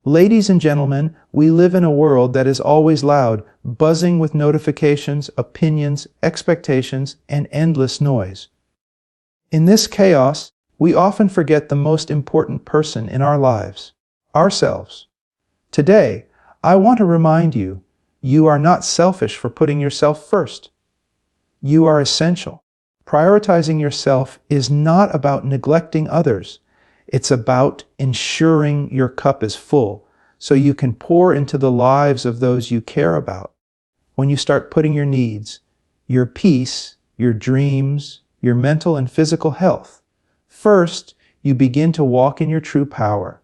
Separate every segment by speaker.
Speaker 1: Ladies and gentlemen, we live in a world that is always loud, buzzing with notifications, opinions, expectations, and endless noise. In this chaos, we often forget the most important person in our lives, ourselves. Today, I want to remind you, you are not selfish for putting yourself first. You are essential. Prioritizing yourself is not about neglecting others. It's about ensuring your cup is full so you can pour into the lives of those you care about. When you start putting your needs, your peace, your dreams, your mental and physical health first, you begin to walk in your true power.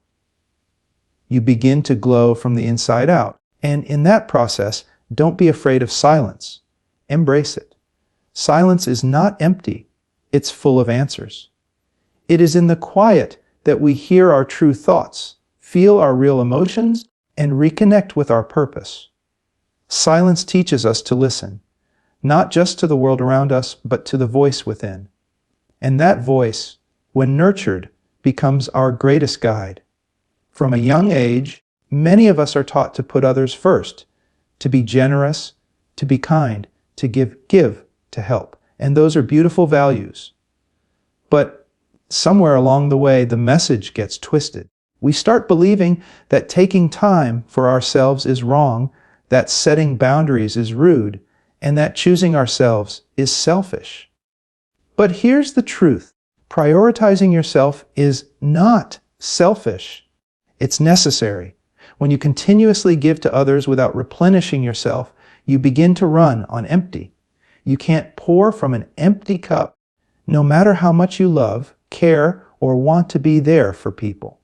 Speaker 1: You begin to glow from the inside out. And in that process, don't be afraid of silence. Embrace it. Silence is not empty. It's full of answers. It is in the quiet that we hear our true thoughts, feel our real emotions, and reconnect with our purpose. Silence teaches us to listen, not just to the world around us, but to the voice within. And that voice, when nurtured, becomes our greatest guide. From a young age, many of us are taught to put others first, to be generous, to be kind, to give, to help. And those are beautiful values. But somewhere along the way, the message gets twisted. We start believing that taking time for ourselves is wrong, that setting boundaries is rude, and that choosing ourselves is selfish. But here's the truth. Prioritizing yourself is not selfish. It's necessary. When you continuously give to others without replenishing yourself, you begin to run on empty. You can't pour from an empty cup, no matter how much you love, care, or want to be there for people.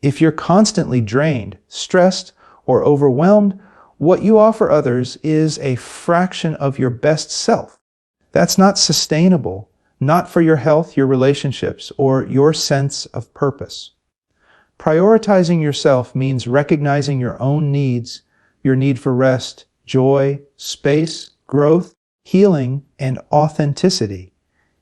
Speaker 1: If you're constantly drained, stressed, or overwhelmed, what you offer others is a fraction of your best self. That's not sustainable, not for your health, your relationships, or your sense of purpose. Prioritizing yourself means recognizing your own needs, your need for rest, joy, space, growth, healing, and authenticity.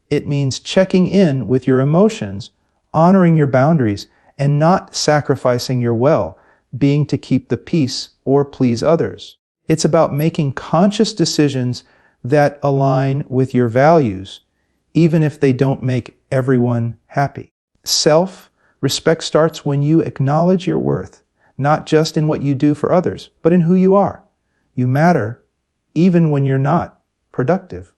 Speaker 1: It means checking in with your emotions, honoring your boundaries, and not sacrificing your well-being to keep the peace or please others. It's about making conscious decisions that align with your values, even if they don't make everyone happy. Self-respect starts when you acknowledge your worth, not just in what you do for others, but in who you are. You matter, even when you're not productive.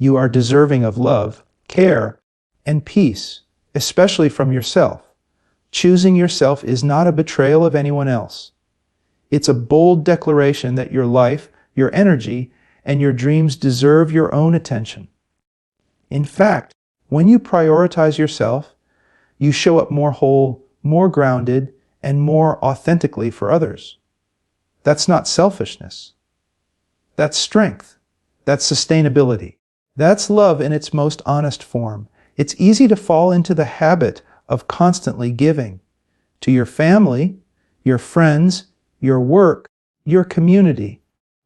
Speaker 1: You are deserving of love, care, and peace, especially from yourself. Choosing yourself is not a betrayal of anyone else. It's a bold declaration that your life, your energy, and your dreams deserve your own attention. In fact, when you prioritize yourself, you show up more whole, more grounded, and more authentically for others. That's not selfishness. That's strength. That's sustainability. That's love in its most honest form. It's easy to fall into the habit of constantly giving to your family, your friends, your work, your community,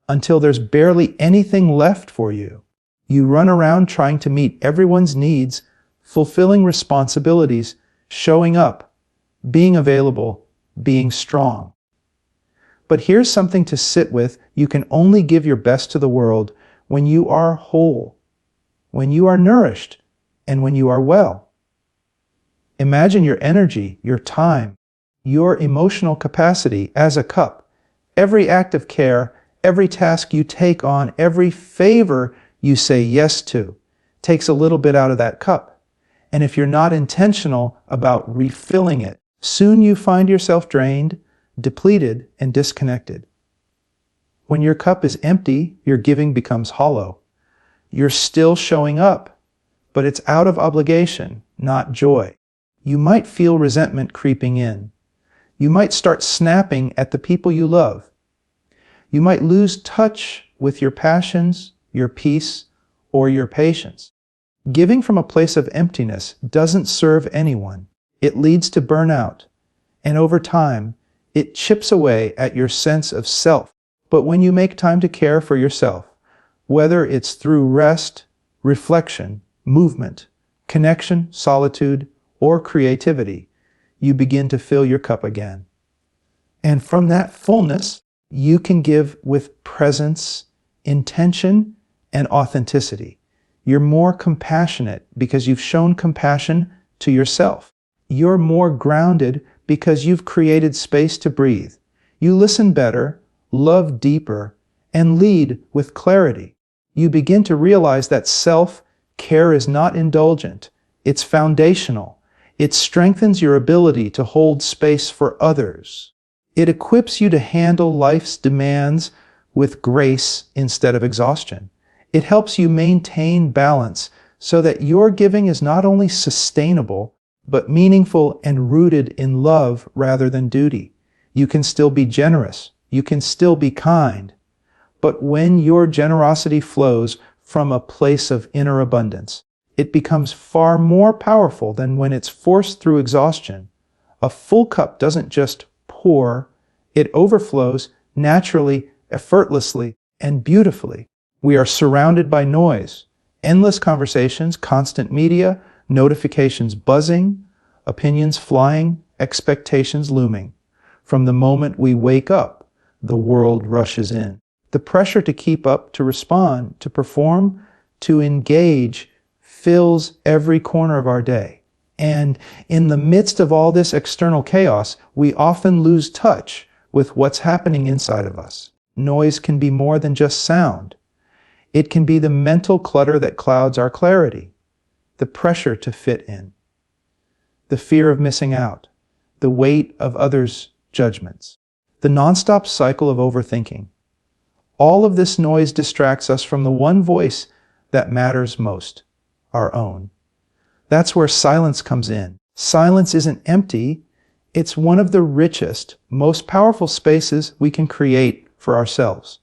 Speaker 1: until there's barely anything left for you. You run around trying to meet everyone's needs, fulfilling responsibilities, showing up, being available, being strong. But here's something to sit with. You can only give your best to the world when you are whole, when you are nourished, and when you are well. Imagine your energy, your time, your emotional capacity as a cup. Every act of care, every task you take on, every favor you say yes to, takes a little bit out of that cup. And if you're not intentional about refilling it, soon you find yourself drained, depleted, and disconnected. When your cup is empty, your giving becomes hollow. You're still showing up, but it's out of obligation, not joy. You might feel resentment creeping in. You might start snapping at the people you love. You might lose touch with your passions, your peace, or your patience. Giving from a place of emptiness doesn't serve anyone. It leads to burnout, and over time, it chips away at your sense of self. But when you make time to care for yourself, whether it's through rest, reflection, movement, connection, solitude, or creativity, you begin to fill your cup again. And from that fullness, you can give with presence, intention, and authenticity. You're more compassionate because you've shown compassion to yourself. You're more grounded because you've created space to breathe. You listen better, love deeper, and lead with clarity. You begin to realize that self-care is not indulgent. It's foundational. It strengthens your ability to hold space for others. It equips you to handle life's demands with grace instead of exhaustion. It helps you maintain balance so that your giving is not only sustainable, but meaningful and rooted in love rather than duty. You can still be generous. You can still be kind. But when your generosity flows from a place of inner abundance, it becomes far more powerful than when it's forced through exhaustion. A full cup doesn't just pour, it overflows naturally, effortlessly, and beautifully. We are surrounded by noise, endless conversations, constant media, notifications buzzing, opinions flying, expectations looming. From the moment we wake up, the world rushes in. The pressure to keep up, to respond, to perform, to engage fills every corner of our day. And in the midst of all this external chaos, we often lose touch with what's happening inside of us. Noise can be more than just sound. It can be the mental clutter that clouds our clarity, the pressure to fit in, the fear of missing out, the weight of others' judgments, the nonstop cycle of overthinking. All of this noise distracts us from the one voice that matters most, our own. That's where silence comes in. Silence isn't empty. It's one of the richest, most powerful spaces we can create for ourselves.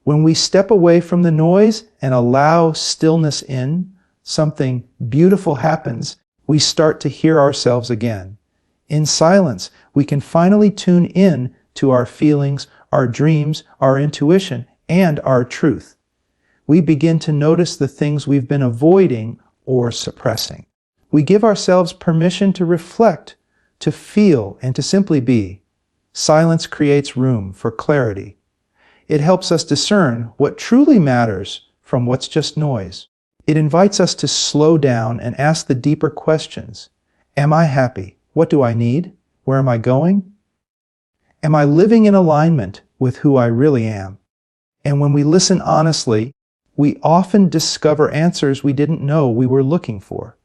Speaker 1: When we step away from the noise and allow stillness in, something beautiful happens. We start to hear ourselves again. In silence, we can finally tune in to our feelings, our dreams, our intuition, and our truth. We begin to notice the things we've been avoiding or suppressing. We give ourselves permission to reflect, to feel, and to simply be. Silence creates room for clarity. It helps us discern what truly matters from what's just noise. It invites us to slow down and ask the deeper questions. Am I happy? What do I need? Where am I going? Am I living in alignment with who I really am? And when we listen honestly, we often discover answers we didn't know we were looking for.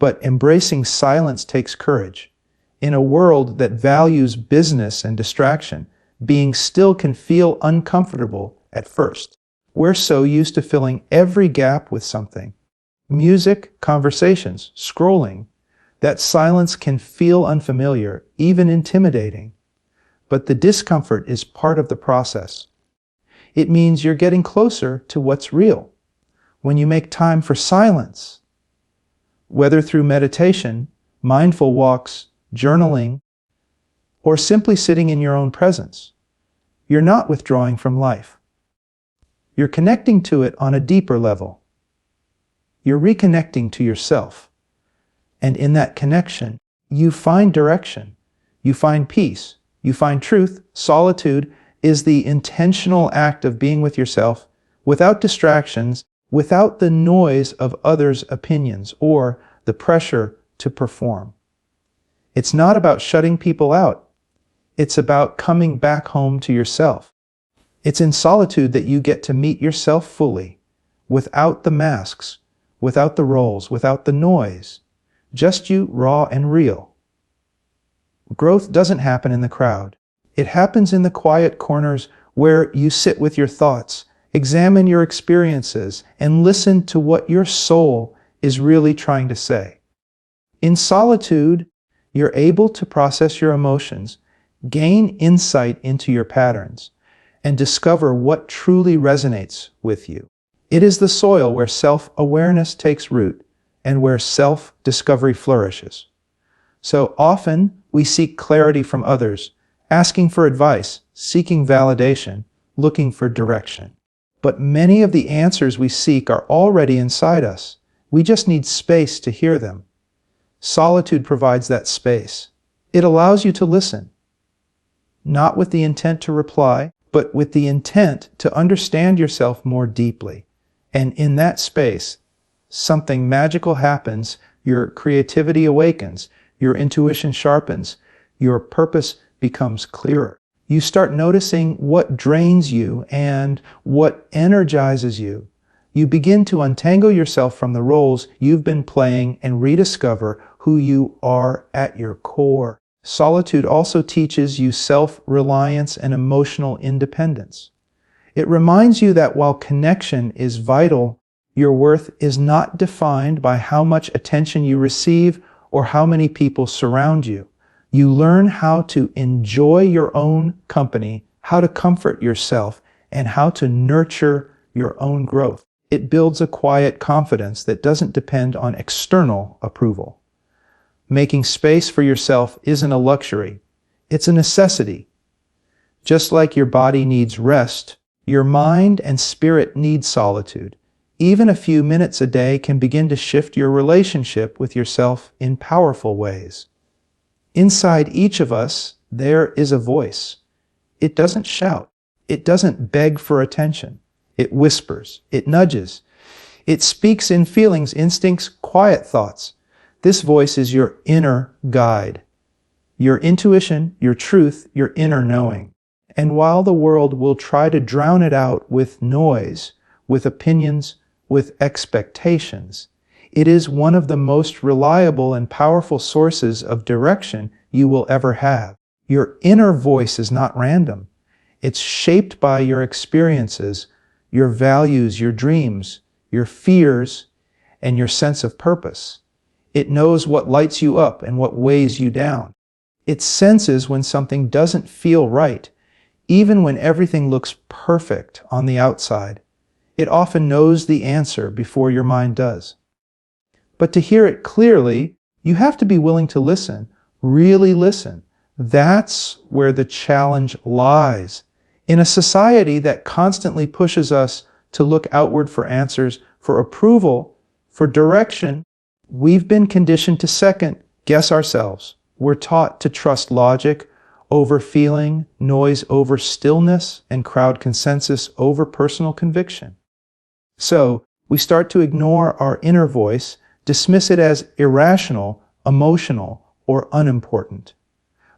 Speaker 1: But embracing silence takes courage. In a world that values business and distraction, being still can feel uncomfortable at first. We're so used to filling every gap with something. Music, conversations, scrolling. That silence can feel unfamiliar, even intimidating. But the discomfort is part of the process. It means you're getting closer to what's real. When you make time for silence, whether through meditation, mindful walks, journaling, or simply sitting in your own presence, you're not withdrawing from life. You're connecting to it on a deeper level. You're reconnecting to yourself. And in that connection, you find direction. You find peace. You find truth. Solitude is the intentional act of being with yourself without distractions, without the noise of others' opinions or the pressure to perform. It's not about shutting people out. It's about coming back home to yourself. It's in solitude that you get to meet yourself fully, without the masks, without the roles, without the noise, just you, raw and real. Growth doesn't happen in the crowd. It happens in the quiet corners where you sit with your thoughts, examine your experiences, and listen to what your soul is really trying to say. In solitude, you're able to process your emotions, gain insight into your patterns, and discover what truly resonates with you. It is the soil where self-awareness takes root and where self-discovery flourishes. So often, we seek clarity from others, asking for advice, seeking validation, looking for direction. But many of the answers we seek are already inside us. We just need space to hear them. Solitude provides that space. It allows you to listen. not with the intent to reply, but with the intent to understand yourself more deeply. And in that space, something magical happens. Your creativity awakens, your intuition sharpens, your purpose becomes clearer. You start noticing what drains you and what energizes you. You begin to untangle yourself from the roles you've been playing and rediscover who you are at your core. Solitude also teaches you self-reliance and emotional independence. It reminds you that while connection is vital, your worth is not defined by how much attention you receive or how many people surround you. You learn how to enjoy your own company, how to comfort yourself, and how to nurture your own growth. It builds a quiet confidence that doesn't depend on external approval. Making space for yourself isn't a luxury, it's a necessity. Just like your body needs rest, your mind and spirit need solitude. Even a few minutes a day can begin to shift your relationship with yourself in powerful ways. Inside each of us, there is a voice. It doesn't shout. It doesn't beg for attention. It whispers. It nudges. It speaks in feelings, instincts, quiet thoughts. This voice is your inner guide, your intuition, your truth, your inner knowing. And while the world will try to drown it out with noise, with opinions, with expectations, it is one of the most reliable and powerful sources of direction you will ever have. Your inner voice is not random. It's shaped by your experiences, your values, your dreams, your fears, and your sense of purpose. It knows what lights you up and what weighs you down. It senses when something doesn't feel right, even when everything looks perfect on the outside. It often knows the answer before your mind does. But to hear it clearly, you have to be willing to listen, really listen. That's where the challenge lies. In a society that constantly pushes us to look outward for answers, for approval, for direction, we've been conditioned to second guess ourselves. We're taught to trust logic over feeling, noise over stillness, and crowd consensus over personal conviction. So we start to ignore our inner voice, dismiss it as irrational, emotional, or unimportant.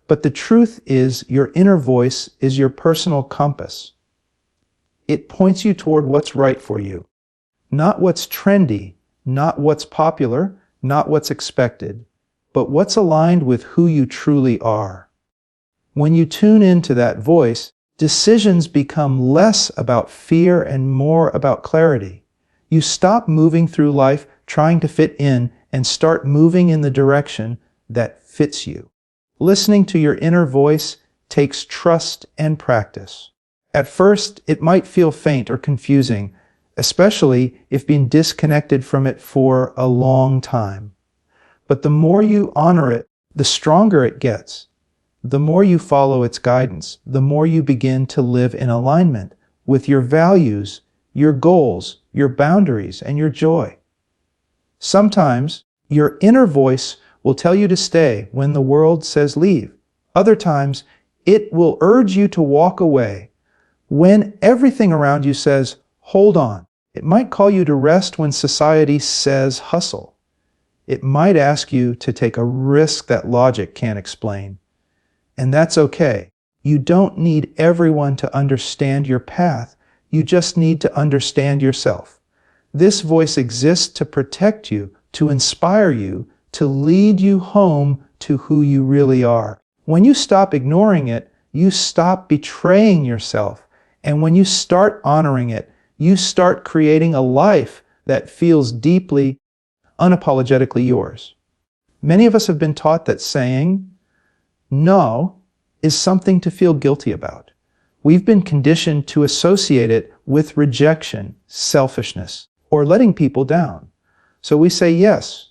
Speaker 1: But the truth is, your inner voice is your personal compass. It points you toward what's right for you, not what's trendy, not what's popular, not what's expected, but what's aligned with who you truly are. When you tune into that voice, decisions become less about fear and more about clarity. You stop moving through life trying to fit in and start moving in the direction that fits you. Listening to your inner voice takes trust and practice. At first, it might feel faint or confusing, especially if being disconnected from it for a long time. But the more you honor it, the stronger it gets. The more you follow its guidance, the more you begin to live in alignment with your values, your goals, your boundaries, and your joy. Sometimes, your inner voice will tell you to stay when the world says leave. Other times, it will urge you to walk away when everything around you says, hold on. It might call you to rest when society says hustle. It might ask you to take a risk that logic can't explain. And that's okay. You don't need everyone to understand your path. You just need to understand yourself. This voice exists to protect you, to inspire you, to lead you home to who you really are. When you stop ignoring it, you stop betraying yourself. And when you start honoring it, you start creating a life that feels deeply, unapologetically yours. Many of us have been taught that saying no is something to feel guilty about. We've been conditioned to associate it with rejection, selfishness, or letting people down. So we say yes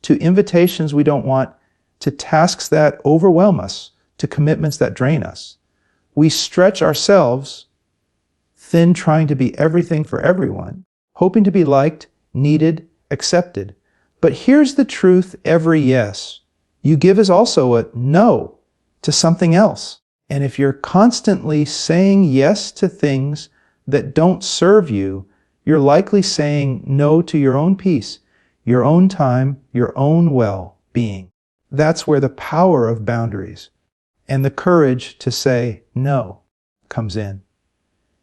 Speaker 1: to invitations we don't want, to tasks that overwhelm us, to commitments that drain us. We stretch ourselves thin trying to be everything for everyone, hoping to be liked, needed, accepted. But here's the truth: every yes you give is also a no to something else. And if you're constantly saying yes to things that don't serve you, you're likely saying no to your own peace, your own time, your own well-being. That's where the power of boundaries and the courage to say no comes in.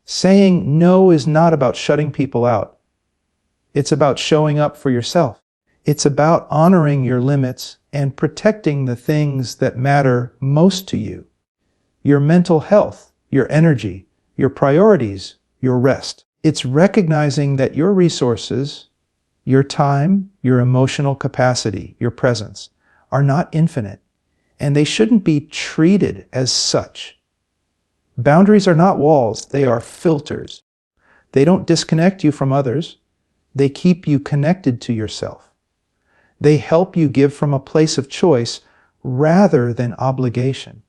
Speaker 1: Saying no is not about shutting people out. It's about showing up for yourself. It's about honoring your limits and protecting the things that matter most to you. Your mental health, your energy, your priorities, your rest. It's recognizing that your resources, your time, your emotional capacity, your presence, are not infinite, and they shouldn't be treated as such. Boundaries are not walls, they are filters. They don't disconnect you from others, they keep you connected to yourself. They help you give from a place of choice rather than obligation.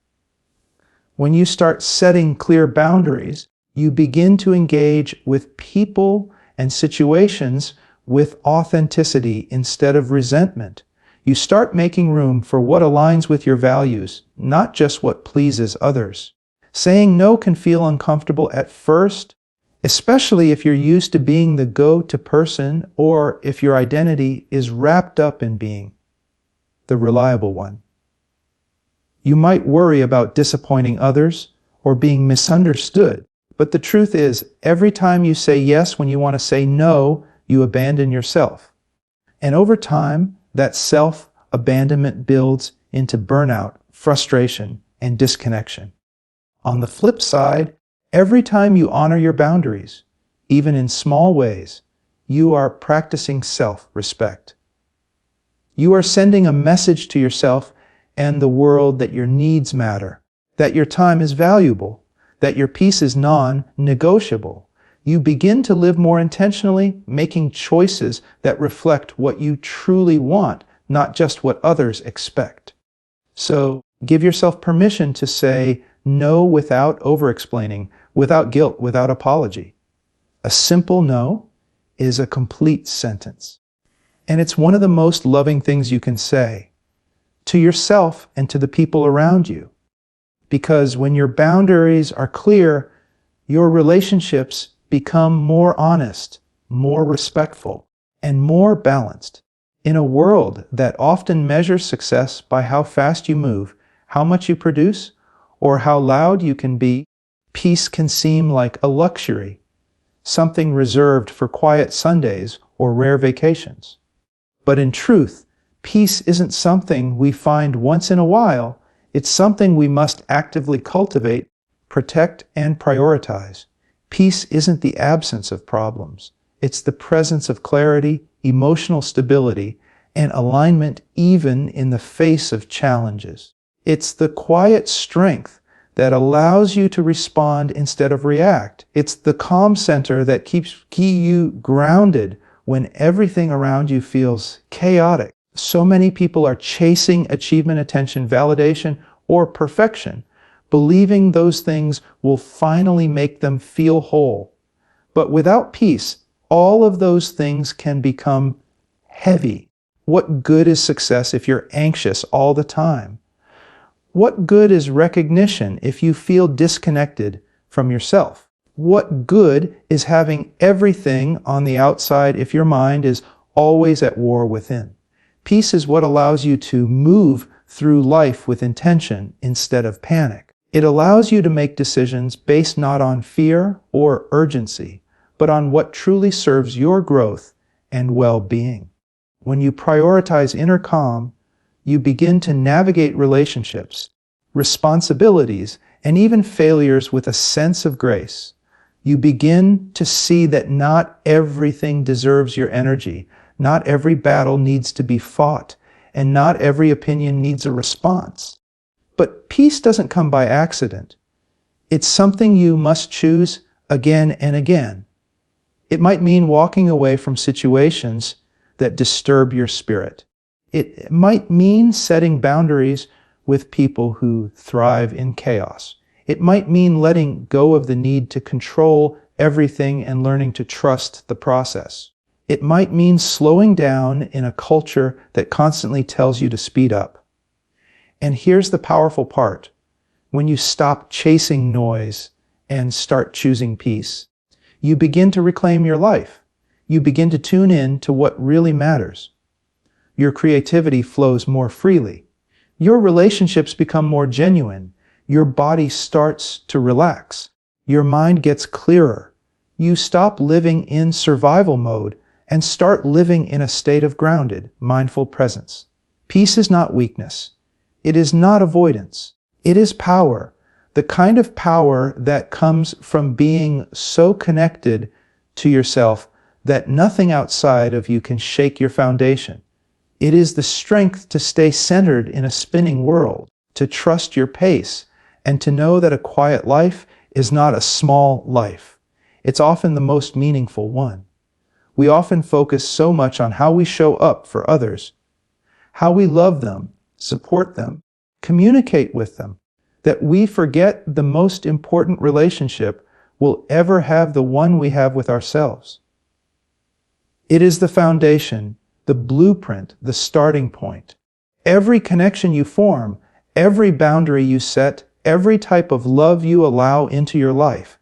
Speaker 1: When you start setting clear boundaries, you begin to engage with people and situations with authenticity instead of resentment. You start making room for what aligns with your values, not just what pleases others. Saying no can feel uncomfortable at first, especially if you're used to being the go-to person or if your identity is wrapped up in being the reliable one. You might worry about disappointing others or being misunderstood, but the truth is, every time you say yes when you want to say no, you abandon yourself. And over time, that self-abandonment builds into burnout, frustration, and disconnection. On the flip side, every time you honor your boundaries, even in small ways, you are practicing self-respect. You are sending a message to yourself and the world that your needs matter, that your time is valuable, that your peace is non-negotiable. You begin to live more intentionally, making choices that reflect what you truly want, not just what others expect. So give yourself permission to say no without over-explaining, without guilt, without apology. A simple no is a complete sentence. And it's one of the most loving things you can say to yourself and to the people around you. Because when your boundaries are clear, your relationships become more honest, more respectful, and more balanced. In a world that often measures success by how fast you move, how much you produce, or how loud you can be, peace can seem like a luxury, something reserved for quiet Sundays or rare vacations. But in truth, peace isn't something we find once in a while. It's something we must actively cultivate, protect, and prioritize. Peace isn't the absence of problems. It's the presence of clarity, emotional stability, and alignment even in the face of challenges. It's the quiet strength that allows you to respond instead of react. It's the calm center that keeps you grounded when everything around you feels chaotic. So many people are chasing achievement, attention, validation, or perfection, believing those things will finally make them feel whole. But without peace, all of those things can become heavy. What good is success if you're anxious all the time? What good is recognition if you feel disconnected from yourself? What good is having everything on the outside if your mind is always at war within? Peace is what allows you to move through life with intention instead of panic. It allows you to make decisions based not on fear or urgency, but on what truly serves your growth and well-being. When you prioritize inner calm, you begin to navigate relationships, responsibilities, and even failures with a sense of grace. You begin to see that not everything deserves your energy, not every battle needs to be fought, and not every opinion needs a response. But peace doesn't come by accident. It's something you must choose again and again. It might mean walking away from situations that disturb your spirit. It might mean setting boundaries with people who thrive in chaos. It might mean letting go of the need to control everything and learning to trust the process. It might mean slowing down in a culture that constantly tells you to speed up. And here's the powerful part. when you stop chasing noise and start choosing peace, you begin to reclaim your life. You begin to tune in to what really matters. Your creativity flows more freely. Your relationships become more genuine. Your body starts to relax. Your mind gets clearer. You stop living in survival mode and start living in a state of grounded, mindful presence. Peace is not weakness. It is not avoidance. It is power. The kind of power that comes from being so connected to yourself that nothing outside of you can shake your foundation. It is the strength to stay centered in a spinning world, to trust your pace, and to know that a quiet life is not a small life. It's often the most meaningful one. We often focus so much on how we show up for others, how we love them, support them, communicate with them, that we forget the most important relationship we'll ever have, the one we have with ourselves. It is the foundation, the blueprint, the starting point. Every connection you form, every boundary you set, every type of love you allow into your life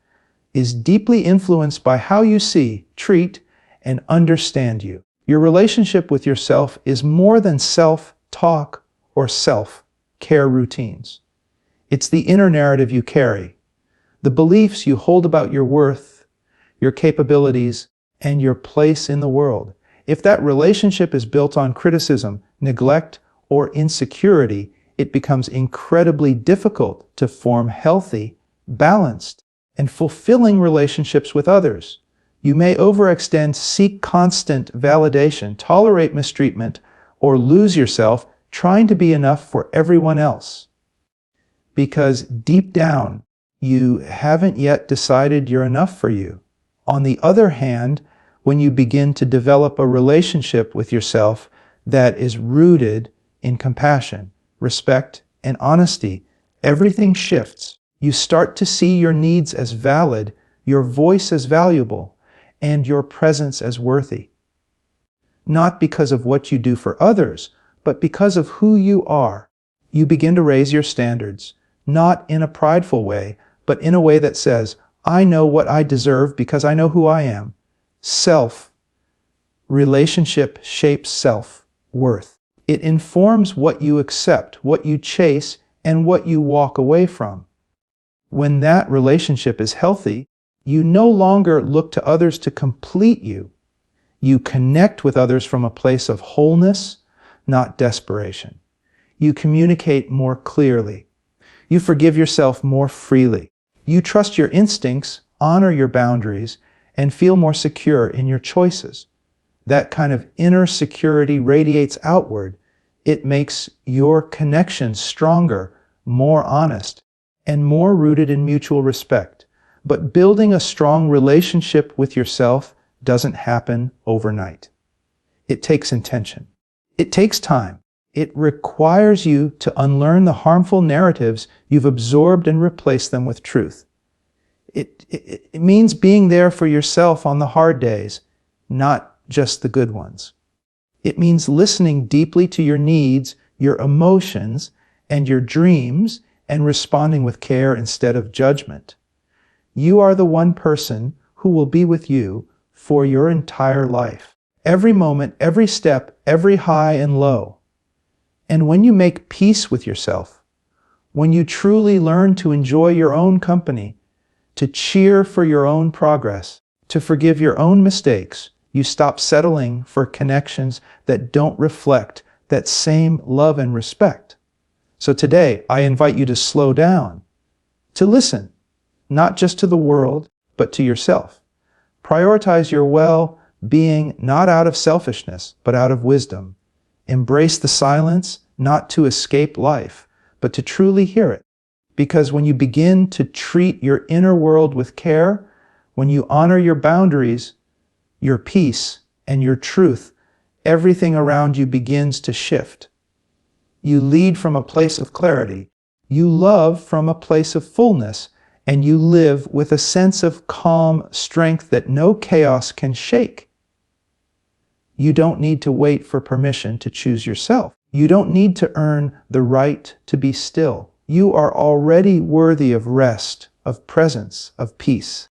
Speaker 1: is deeply influenced by how you see, treat, and understand you. Your relationship with yourself is more than self-talk or self-care routines. It's the inner narrative you carry, the beliefs you hold about your worth, your capabilities, and your place in the world. If that relationship is built on criticism, neglect, or insecurity, it becomes incredibly difficult to form healthy, balanced, and fulfilling relationships with others. You may overextend, seek constant validation, tolerate mistreatment, or lose yourself trying to be enough for everyone else. Because deep down, you haven't yet decided you're enough for you. On the other hand, when you begin to develop a relationship with yourself that is rooted in compassion, respect, and honesty, everything shifts. You start to see your needs as valid, your voice as valuable, and your presence as worthy. Not because of what you do for others, but because of who you are. You begin to raise your standards, not in a prideful way, but in a way that says, I know what I deserve because I know who I am. Relationship shapes self-worth. It informs what you accept, what you chase, and what you walk away from. When that relationship is healthy, you no longer look to others to complete you. You connect with others from a place of wholeness, not desperation. You communicate more clearly. You forgive yourself more freely. You trust your instincts, honor your boundaries, and feel more secure in your choices. That kind of inner security radiates outward. It makes your connection stronger, more honest, and more rooted in mutual respect. But building a strong relationship with yourself doesn't happen overnight. It takes intention. It takes time. It requires you to unlearn the harmful narratives you've absorbed and replace them with truth. It means being there for yourself on the hard days, not just the good ones. It means listening deeply to your needs, your emotions, and your dreams, and responding with care instead of judgment. You are the one person who will be with you for your entire life. Every moment, every step, every high and low. And when you make peace with yourself, when you truly learn to enjoy your own company, to cheer for your own progress, to forgive your own mistakes, you stop settling for connections that don't reflect that same love and respect. So today, I invite you to slow down, to listen, not just to the world, but to yourself. Prioritize your well-being not out of selfishness, but out of wisdom. Embrace the silence, not to escape life, but to truly hear it. Because when you begin to treat your inner world with care, when you honor your boundaries, your peace, and your truth, everything around you begins to shift. You lead from a place of clarity, you love from a place of fullness, and you live with a sense of calm strength that no chaos can shake. You don't need to wait for permission to choose yourself. You don't need to earn the right to be still. You are already worthy of rest, of presence, of peace.